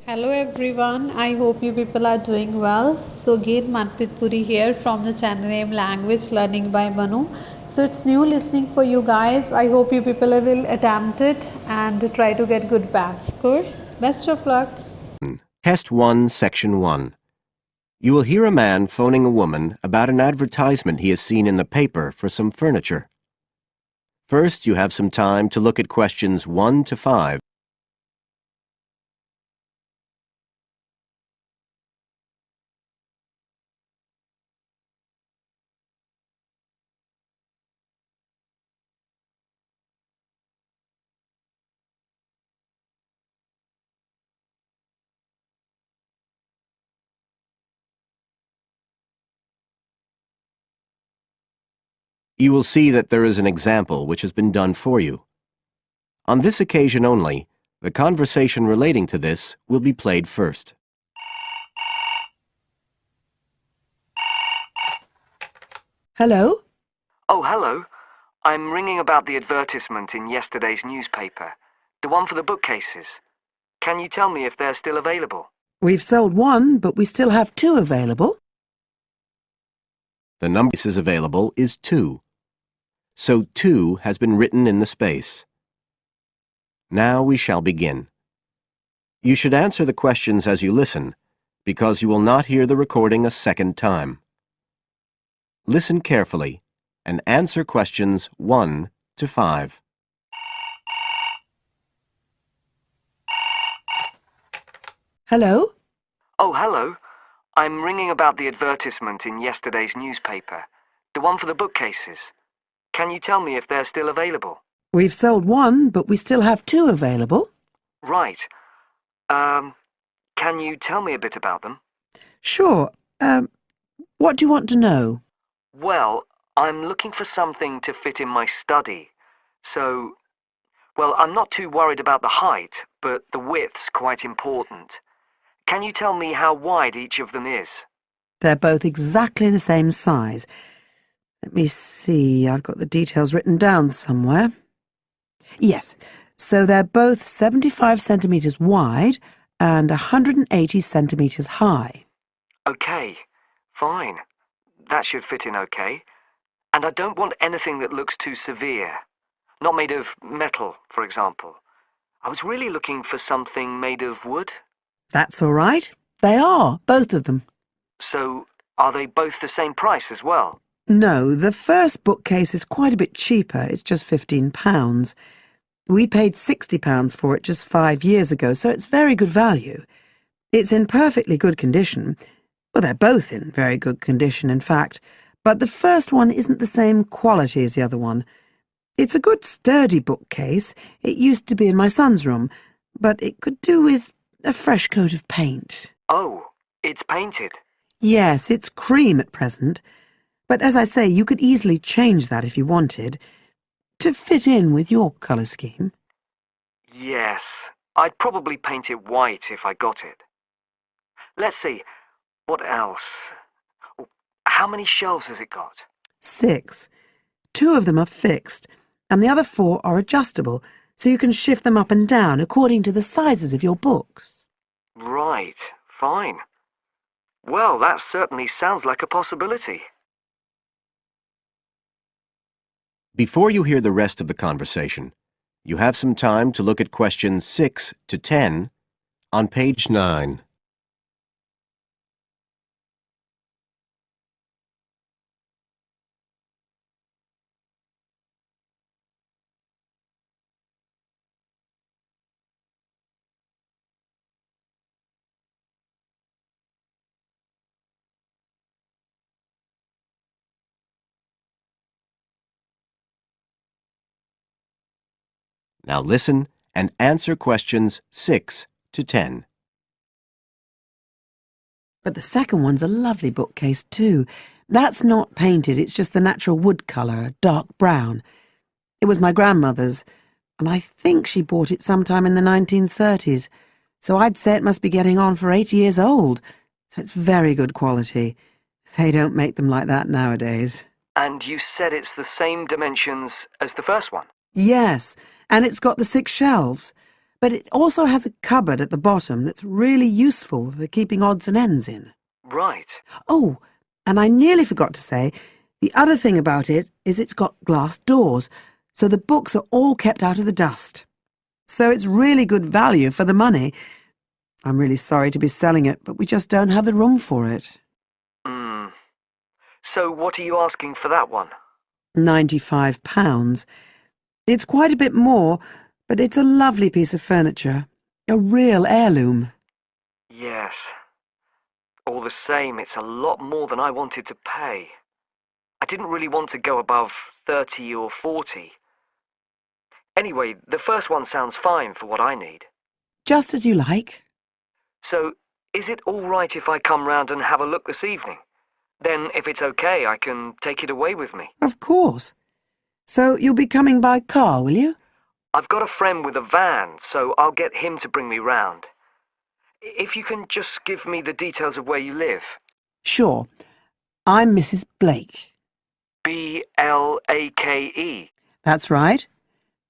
Hello everyone, I hope you people are doing well. So again Manpreet Puri here from the channel name Language Learning by Manu. So it's new listening for you guys. I hope you people will attempt it and try to get good band score. Best of luck. Test 1, Section 1. You will hear a man phoning a woman about an advertisement he has seen in the paper for some furniture. First, you have some time to look at questions 1 to 5. You will see that there is an example which has been done for you. On this occasion only, the conversation relating to this will be played first. Hello? Oh, hello. I'm ringing about the advertisement in yesterday's newspaper. The one for the bookcases. Can you tell me if they're still available? We've sold one, but we still have two available. The number is available is 2. So 2 has been written in the space. Now we shall begin. You should answer the questions as you listen, because you will not hear the recording a second time. Listen carefully and answer questions 1 to 5. Hello? Oh, hello. I'm ringing about the advertisement in yesterday's newspaper. The one for the bookcases. Can you tell me if they're still available? We've sold one, but we still have two available. Right. Can you tell me a bit about them? Sure. What do you want to know? Well, I'm looking for something to fit in my study. So, well, I'm not too worried about the height, but the width's quite important. Can you tell me how wide each of them is? They're both exactly the same size. Let me see, I've got the details written down somewhere. Yes, so they're both 75 centimetres wide and 180 centimetres high. Okay, fine. That should fit in okay. And I don't want anything that looks too severe. Not made of metal, for example. I was really looking for something made of wood. That's all right. They are, both of them. So, are they both the same price as well? No, the first bookcase is quite a bit cheaper. It's just £15. We paid £60 for it just 5 years ago, so it's very good value. It's in perfectly good condition. Well, they're both in very good condition, in fact. But the first one isn't the same quality as the other one. It's a good, sturdy bookcase. It used to be in my son's room, but it could do with a fresh coat of paint. Oh, it's painted. Yes, it's cream at present. But as I say, you could easily change that if you wanted, to fit in with your colour scheme. Yes, I'd probably paint it white if I got it. Let's see, what else? How many shelves has it got? 6. 2 of them are fixed, and the other 4 are adjustable, so you can shift them up and down according to the sizes of your books. Right, fine. Well, that certainly sounds like a possibility. Before you hear the rest of the conversation, you have some time to look at questions 6 to 10 on page 9. Now listen and answer questions 6 to 10. But the second one's a lovely bookcase too. That's not painted, it's just the natural wood colour, dark brown. It was my grandmother's, and I think she bought it sometime in the 1930s, so I'd say it must be getting on for 80 years old, so it's very good quality. They don't make them like that nowadays. And you said it's the same dimensions as the first one? Yes, and it's got the 6 shelves. But it also has a cupboard at the bottom that's really useful for keeping odds and ends in. Right. Oh, and I nearly forgot to say, the other thing about it is it's got glass doors, so the books are all kept out of the dust. So it's really good value for the money. I'm really sorry to be selling it, but we just don't have the room for it. So what are you asking for that one? £95. It's quite a bit more, but it's a lovely piece of furniture. A real heirloom. Yes. All the same, it's a lot more than I wanted to pay. I didn't really want to go above 30 or 40. Anyway, the first one sounds fine for what I need. Just as you like. So, is it all right if I come round and have a look this evening? Then, if it's okay, I can take it away with me. Of course. So you'll be coming by car, will you? I've got a friend with a van, so I'll get him to bring me round. If you can just give me the details of where you live. Sure. I'm Mrs. Blake. B-L-A-K-E. That's right.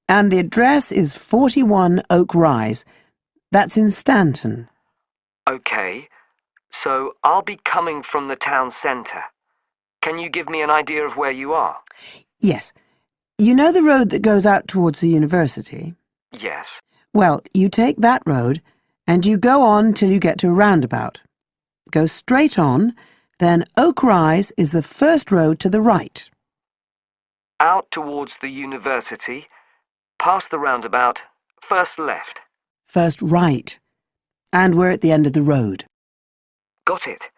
And the address is 41 Oak Rise. That's in Stanton. Okay, so I'll be coming from the town centre. Can you give me an idea of where you are? Yes. You know the road that goes out towards the university? Yes. Well, you take that road and you go on till you get to a roundabout. Go straight on, then Oak Rise is the first road to the right. Out towards the university, past the roundabout, first left. First right. And we're at the end of the road. Got it.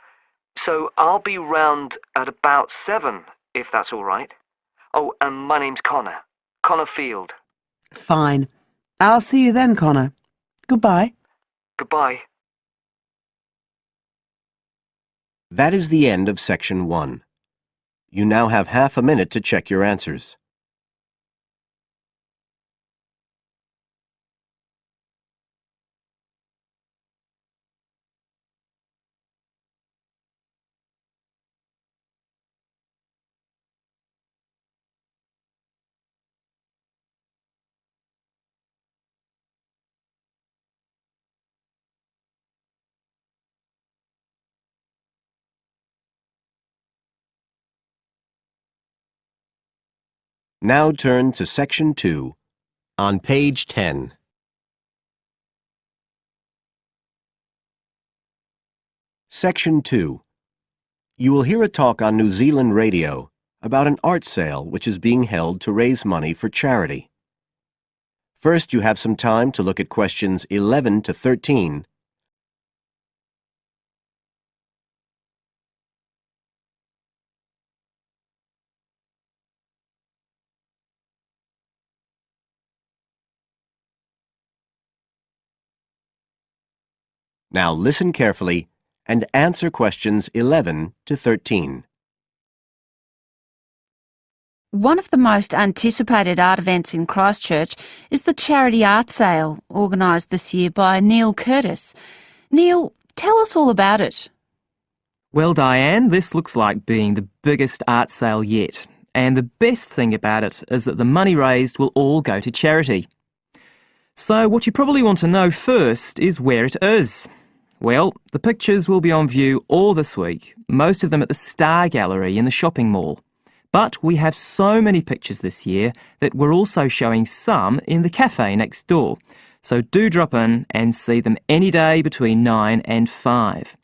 So I'll be round at about 7, if that's all right. Oh, and my name's Connor. Connor Field. Fine. I'll see you then, Connor. Goodbye. Goodbye. That is the end of Section 1. You now have half a minute to check your answers. Now turn to Section 2, on page 10. Section 2. You will hear a talk on New Zealand radio about an art sale which is being held to raise money for charity. First, you have some time to look at questions 11 to 13. Now listen carefully and answer questions 11 to 13. One of the most anticipated art events in Christchurch is the charity art sale, organised this year by Neil Curtis. Neil, tell us all about it. Well, Diane, this looks like being the biggest art sale yet. And the best thing about it is that the money raised will all go to charity. So what you probably want to know first is where it is. Well, the pictures will be on view all this week, most of them at the Star Gallery in the shopping mall. But we have so many pictures this year that we're also showing some in the cafe next door. So do drop in and see them any day between 9 and 5.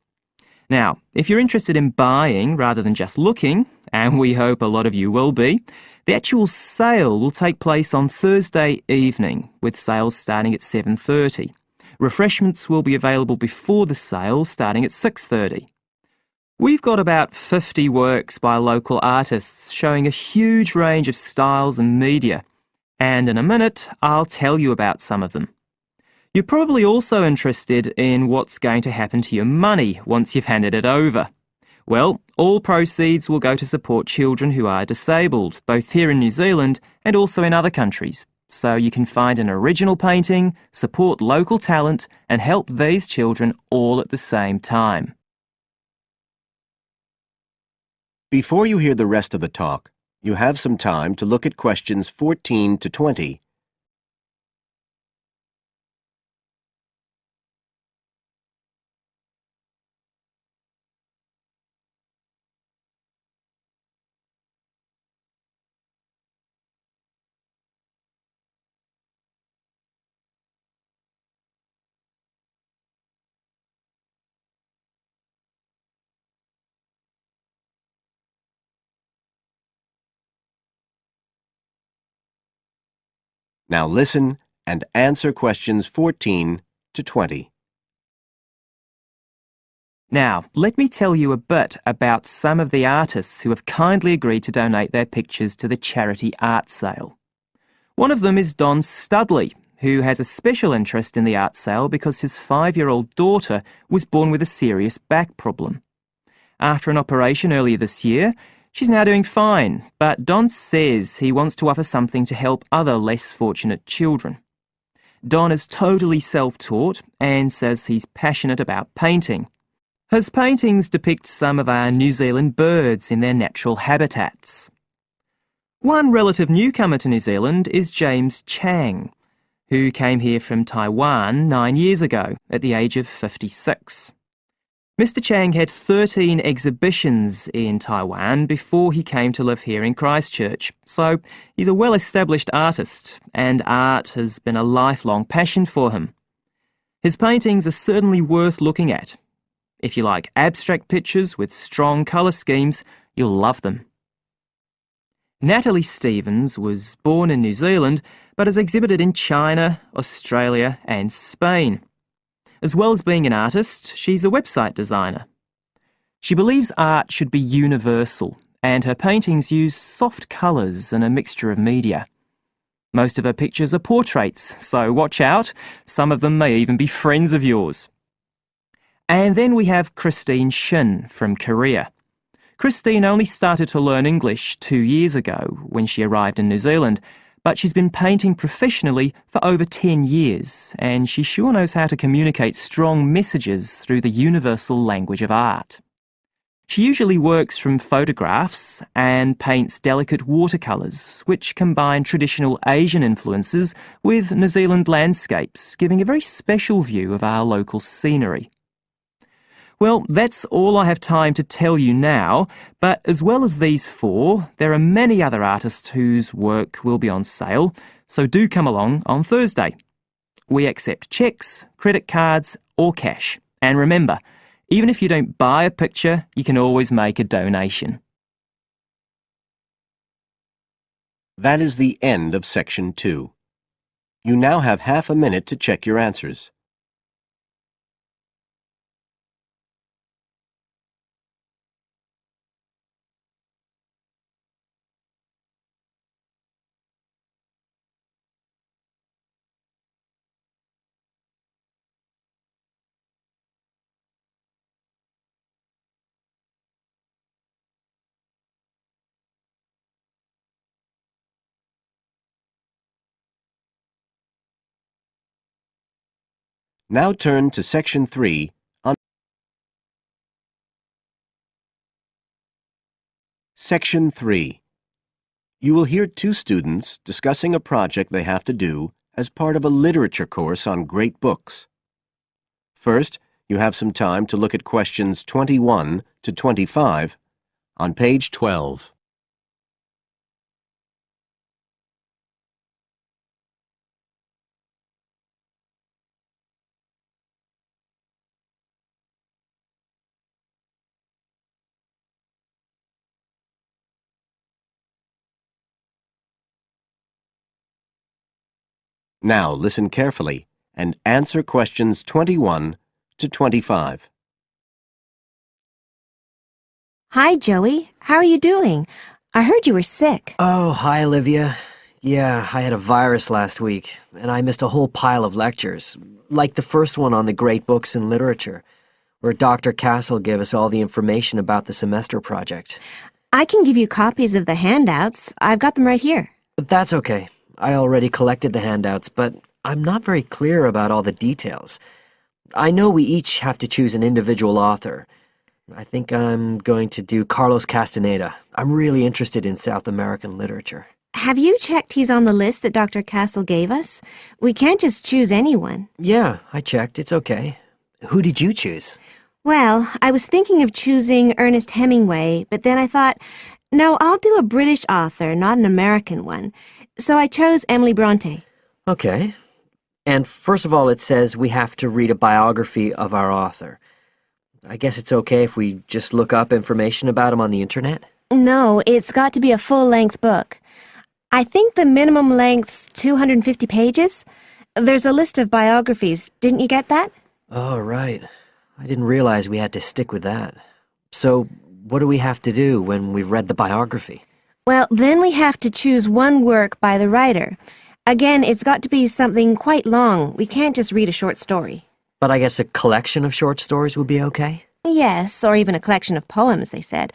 Now, if you're interested in buying rather than just looking, and we hope a lot of you will be, the actual sale will take place on Thursday evening, with sales starting at 7:30. Refreshments will be available before the sale, starting at 6:30. We've got about 50 works by local artists showing a huge range of styles and media, and in a minute I'll tell you about some of them. You're probably also interested in what's going to happen to your money once you've handed it over. Well, all proceeds will go to support children who are disabled, both here in New Zealand and also in other countries. So you can find an original painting, support local talent, and help these children all at the same time. Before you hear the rest of the talk, you have some time to look at questions 14 to 20 Now listen and answer questions 14 to 20. Now, let me tell you a bit about some of the artists who have kindly agreed to donate their pictures to the charity art sale. One of them is Don Studley, who has a special interest in the art sale because his 5-year-old daughter was born with a serious back problem. After an operation earlier this year, she's now doing fine, but Don says he wants to offer something to help other less fortunate children. Don is totally self-taught and says he's passionate about painting. His paintings depict some of our New Zealand birds in their natural habitats. One relative newcomer to New Zealand is James Chang, who came here from Taiwan 9 years ago at the age of 56. Mr. Chang had 13 exhibitions in Taiwan before he came to live here in Christchurch, so he's a well-established artist, and art has been a lifelong passion for him. His paintings are certainly worth looking at. If you like abstract pictures with strong colour schemes, you'll love them. Natalie Stevens was born in New Zealand, but has exhibited in China, Australia and Spain. As well as being an artist, she's a website designer. She believes art should be universal, and her paintings use soft colours and a mixture of media. Most of her pictures are portraits, so watch out, some of them may even be friends of yours. And then we have Christine Shin from Korea. Christine only started to learn English 2 years ago when she arrived in New Zealand, but she's been painting professionally for over 10 years, and she sure knows how to communicate strong messages through the universal language of art. She usually works from photographs and paints delicate watercolours, which combine traditional Asian influences with New Zealand landscapes, giving a very special view of our local scenery. Well, that's all I have time to tell you now, but as well as these 4, there are many other artists whose work will be on sale, so do come along on Thursday. We accept cheques, credit cards or cash. And remember, even if you don't buy a picture, you can always make a donation. That is the end of section 2. You now have half a minute to check your answers. Now turn to section 3 on Section 3. You will hear 2 students discussing a project they have to do as part of a literature course on great books. First, you have some time to look at questions 21 to 25 on page 12. Now listen carefully and answer questions 21 to 25. Hi, Joey. How are you doing? I heard you were sick. Oh, hi, Olivia. Yeah, I had a virus last week, and I missed a whole pile of lectures, like the first one on the great books in literature, where Dr. Castle gave us all the information about the semester project. I can give you copies of the handouts. I've got them right here. But that's okay. I already collected the handouts, but I'm not very clear about all the details. I know we each have to choose an individual author. I think I'm going to do Carlos Castaneda. I'm really interested in South American literature. Have you checked he's on the list that Dr. Castle gave us? We can't just choose anyone. Yeah, I checked. It's okay. Who did you choose? Well, I was thinking of choosing Ernest Hemingway, but then I thought, no, I'll do a British author, not an American one. So I chose Emily Bronte. Okay. And first of all, it says we have to read a biography of our author. I guess it's okay if we just look up information about him on the internet? No, it's got to be a full-length book. I think the minimum length's 250 pages. There's a list of biographies. Didn't you get that? Oh, right. I didn't realize we had to stick with that. So, what do we have to do when we've read the biography? Well, then we have to choose one work by the writer. Again, it's got to be something quite long. We can't just read a short story. But I guess a collection of short stories would be okay? Yes, or even a collection of poems, they said.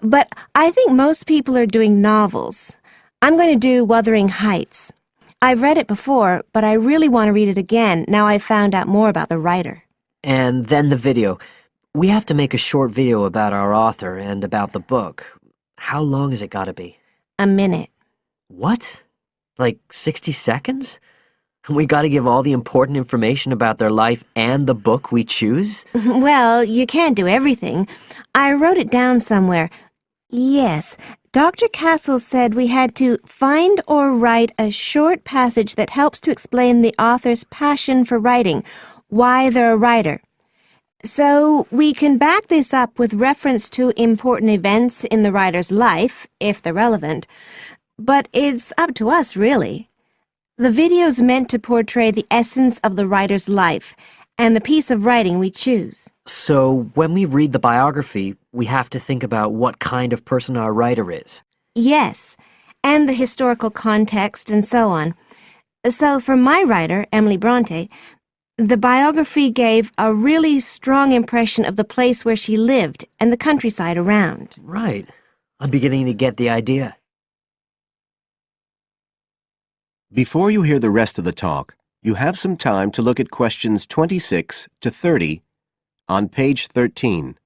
But I think most people are doing novels. I'm going to do Wuthering Heights. I've read it before, but I really want to read it again now I've found out more about the writer. And then the video. We have to make a short video about our author and about the book. How long has it got to be? A minute. What? Like 60 seconds? We got to give all the important information about their life and the book we choose? Well, you can't do everything. I wrote it down somewhere. Yes, Dr. Castle said we had to find or write a short passage that helps to explain the author's passion for writing, why they're a writer. So we can back this up with reference to important events in the writer's life, if they're relevant. But it's up to us, really. The video's meant to portray the essence of the writer's life and the piece of writing we choose. So when we read the biography, we have to think about what kind of person our writer is. Yes, and the historical context and so on. So for my writer, Emily Bronte, the biography gave a really strong impression of the place where she lived and the countryside around. Right. I'm beginning to get the idea. Before you hear the rest of the talk, you have some time to look at questions 26 to 30 on page 13.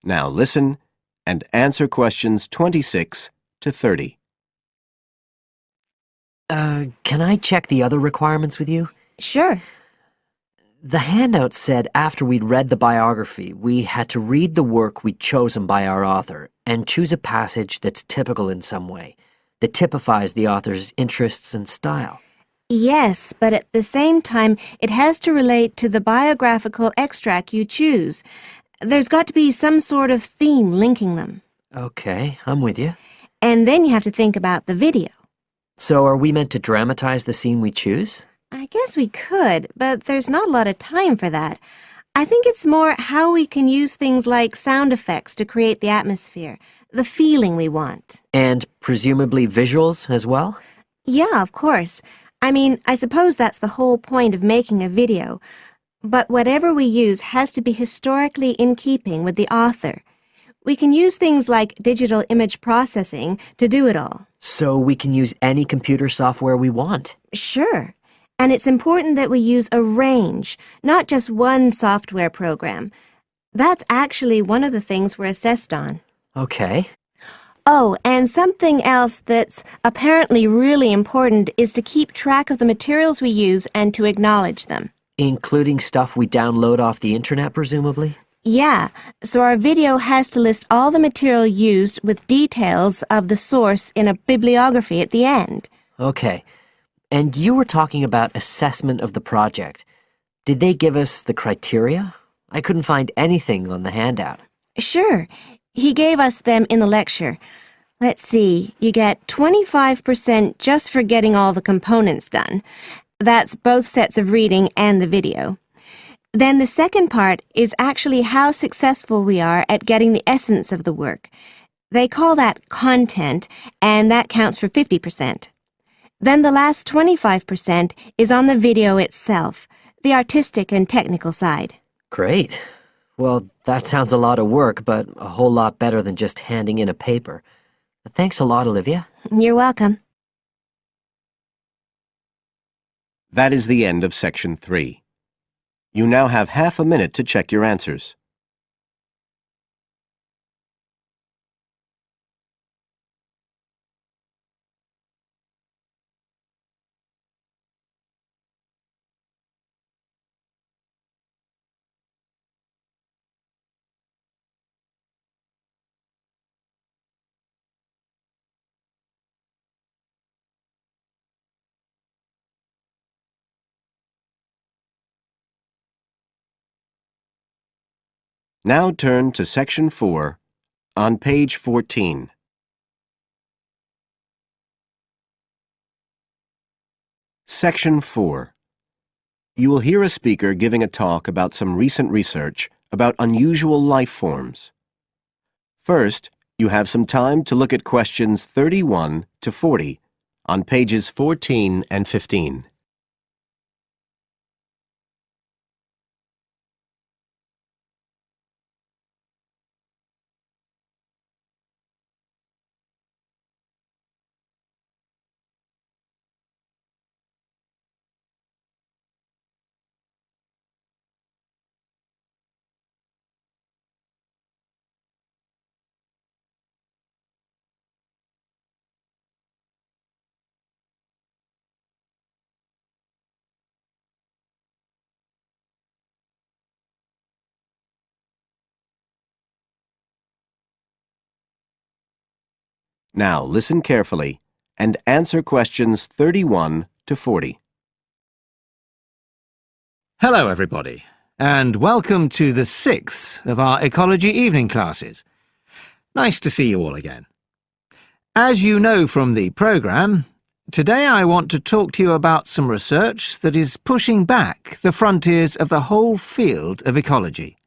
Now listen and answer questions 26 to 30. Can I check the other requirements with you? Sure. The handout said after we'd read the biography, we had to read the work we'd chosen by our author and choose a passage that's typical in some way, that typifies the author's interests and style. Yes, but at the same time, it has to relate to the biographical extract you choose. There's got to be some sort of theme linking them. Okay, I'm with you. And then you have to think about the video. So are we meant to dramatize the scene we choose? I guess we could, but there's not a lot of time for that. I think it's more how we can use things like sound effects to create the atmosphere, the feeling we want. And presumably visuals as well? Yeah, of course. I mean, I suppose that's the whole point of making a video. But whatever we use has to be historically in keeping with the author. We can use things like digital image processing to do it all. So we can use any computer software we want? Sure. And it's important that we use a range, not just one software program. That's actually one of the things we're assessed on. Okay. Oh, and something else that's apparently really important is to keep track of the materials we use and to acknowledge them. Including stuff we download off the internet, presumably? Yeah, so our video has to list all the material used with details of the source in a bibliography at the end. Okay. And you were talking about assessment of the project. Did they give us the criteria? I couldn't find anything on the handout. Sure. He gave us them in the lecture. Let's see, you get 25% just for getting all the components done. That's both sets of reading and the video. Then the second part is actually how successful we are at getting the essence of the work. They call that content, and that counts for 50%. Then the last 25% is on the video itself, the artistic and technical side. Great. Well, that sounds a lot of work, but a whole lot better than just handing in a paper. Thanks a lot, Olivia. You're welcome. That is the end of section 3. You now have half a minute to check your answers. Now turn to Section 4 on page 14. Section 4. You will hear a speaker giving a talk about some recent research about unusual life forms. First, you have some time to look at questions 31 to 40 on pages 14 and 15. Now listen carefully and answer questions 31 to 40. Hello everybody, and welcome to the 6th of our ecology evening classes. Nice to see you all again. As you know from the programme, today I want to talk to you about some research that is pushing back the frontiers of the whole field of ecology.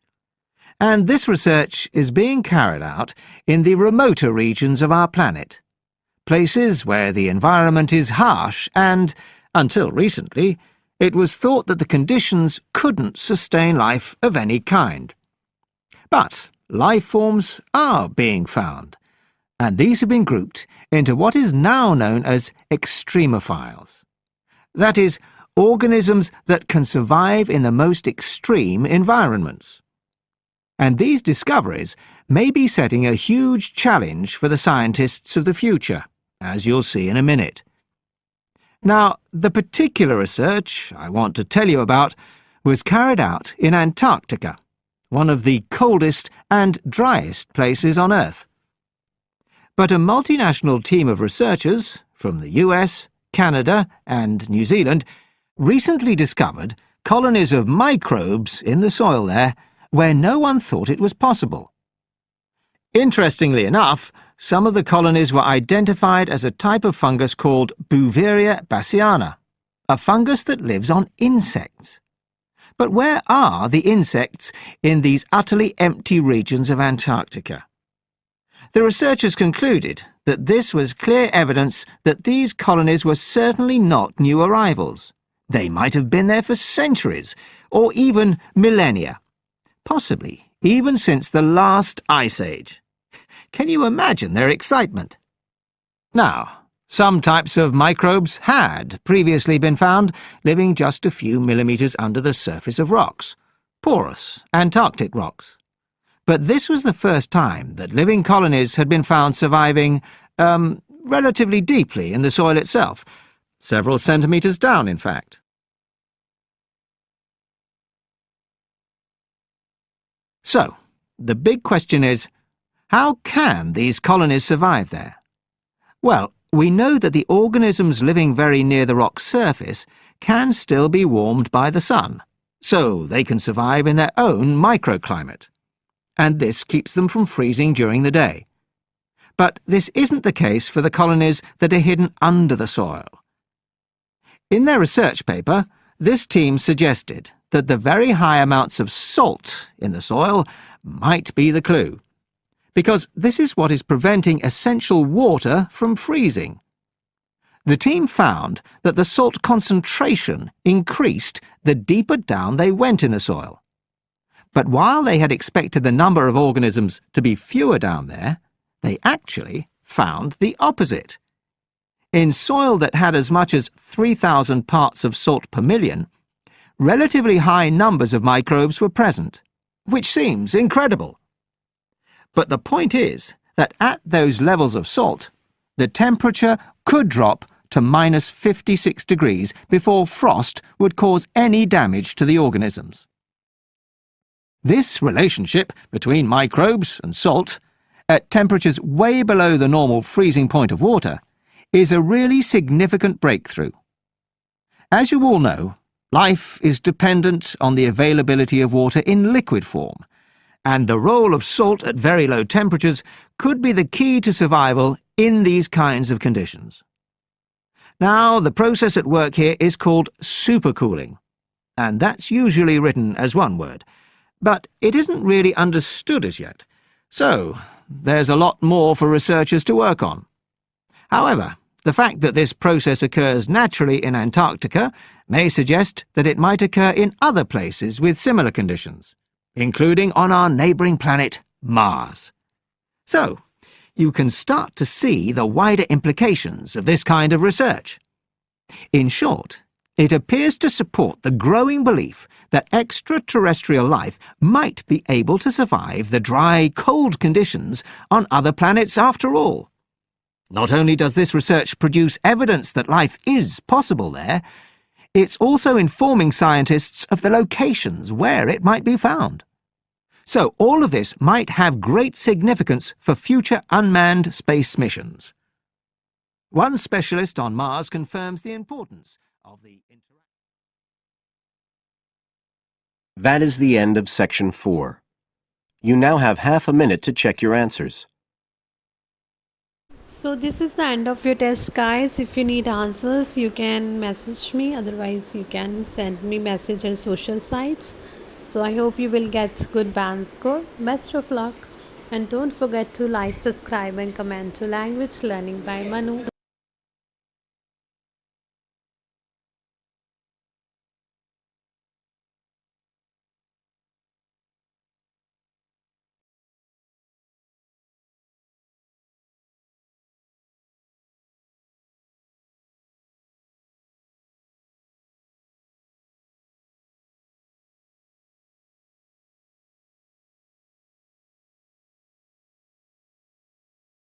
And this research is being carried out in the remoter regions of our planet, places where the environment is harsh and, until recently, it was thought that the conditions couldn't sustain life of any kind. But life forms are being found, and these have been grouped into what is now known as extremophiles. That is, organisms that can survive in the most extreme environments. And these discoveries may be setting a huge challenge for the scientists of the future, as you'll see in a minute. Now, the particular research I want to tell you about was carried out in Antarctica, one of the coldest and driest places on Earth. But a multinational team of researchers from the US, Canada, and New Zealand recently discovered colonies of microbes in the soil there where no one thought it was possible. Interestingly enough, some of the colonies were identified as a type of fungus called Bouveria bassiana, a fungus that lives on insects. But where are the insects in these utterly empty regions of Antarctica? The researchers concluded that this was clear evidence that these colonies were certainly not new arrivals. They might have been there for centuries, or even millennia. Possibly even since the last ice age. Can you imagine their excitement? Now, some types of microbes had previously been found living just a few millimetres under the surface of rocks, porous Antarctic rocks. But this was the first time that living colonies had been found surviving, relatively deeply in the soil itself, several centimetres down, in fact. So, the big question is, how can these colonies survive there? Well, we know that the organisms living very near the rock's surface can still be warmed by the sun, so they can survive in their own microclimate. And this keeps them from freezing during the day. But this isn't the case for the colonies that are hidden under the soil. In their research paper, this team suggested that the very high amounts of salt in the soil might be the clue, because this is what is preventing essential water from freezing. The team found that the salt concentration increased the deeper down they went in the soil. But while they had expected the number of organisms to be fewer down there, they actually found the opposite. In soil that had as much as 3,000 parts of salt per million, relatively high numbers of microbes were present, which seems incredible. But the point is that at those levels of salt, the temperature could drop to minus 56 degrees before frost would cause any damage to the organisms. This relationship between microbes and salt, at temperatures way below the normal freezing point of water, is a really significant breakthrough. As you all know, life is dependent on the availability of water in liquid form, and the role of salt at very low temperatures could be the key to survival in these kinds of conditions. Now, the process at work here is called supercooling, and that's usually written as one word, but it isn't really understood as yet, so there's a lot more for researchers to work on. However, the fact that this process occurs naturally in Antarctica may suggest that it might occur in other places with similar conditions, including on our neighbouring planet, Mars. So, you can start to see the wider implications of this kind of research. In short, it appears to support the growing belief that extraterrestrial life might be able to survive the dry, cold conditions on other planets after all. Not only does this research produce evidence that life is possible there, it's also informing scientists of the locations where it might be found. So all of this might have great significance for future unmanned space missions. One specialist on Mars confirms the importance of the interaction. That is the end of section 4. You now have half a minute to check your answers. So this is the end of your test, guys. If you need answers, you can message me. Otherwise, you can send me message on social sites. So I hope you will get good band score. Best of luck. And don't forget to like, subscribe and comment to Language Learning by Manu.